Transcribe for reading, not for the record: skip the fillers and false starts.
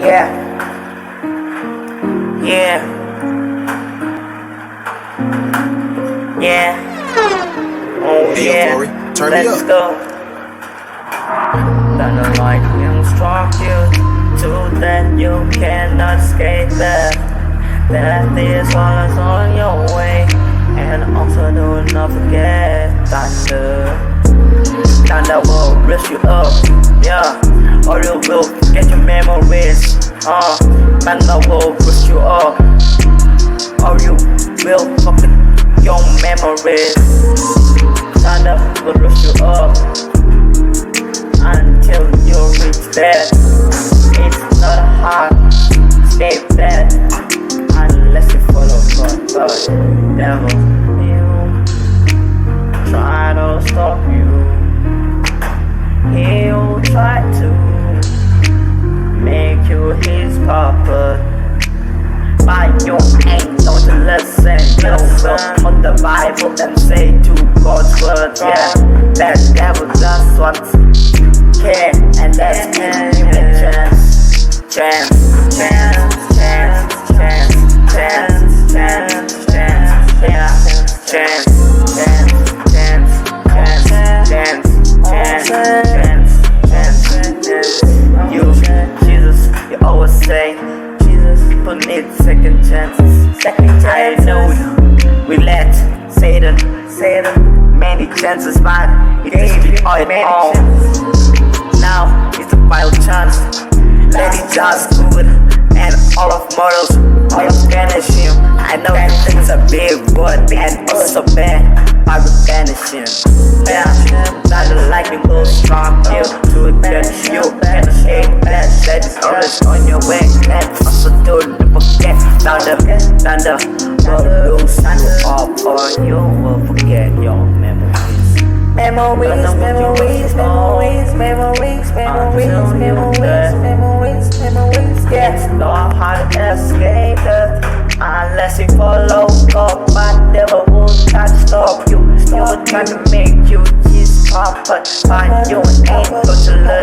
Yeah, yeah, yeah. Oh Hey, yeah, Corey, turn me let's up. go. Then the lightning struck you to that you cannot escape that. That is all is on your way. And also do not forget thunder will lift you up, yeah. Or you will get your memories. Thunder will lift you up, or you will forget your memories. Thunder will lift you up until you reach that. It's not hard to stay that unless you follow God, but devil will try to stop you. He'll try to make you his puppet, but you ain't going to listen. You will on the Bible and say to God's word, yeah. That devil just wants care, and that's give him a chance, chance, chance, chance, chance, chance, chance, chance, yeah, chance, chance, chance, chance, chance, chance, chance, chance. You, Jesus, you always say, Jesus, who needs second chances? Second chances. I know we let Satan many chances, but he gave it all. Now it's the final chance. Let it just good, and all of mortals, all of vanishing. I know it's a big word and also bad, but we vanishing. Yeah, not the lightning will strong you to get you and hate that. That is always on your way, and also don't forget thunder will lose you up, or you will forget your memories. Memories, memories, memories, memories, memories, memories, memories, memories. Yes, no how to escape it unless you follow God, but never will try to stop you. Still trying to make you his puppet, but you ain't going to learn.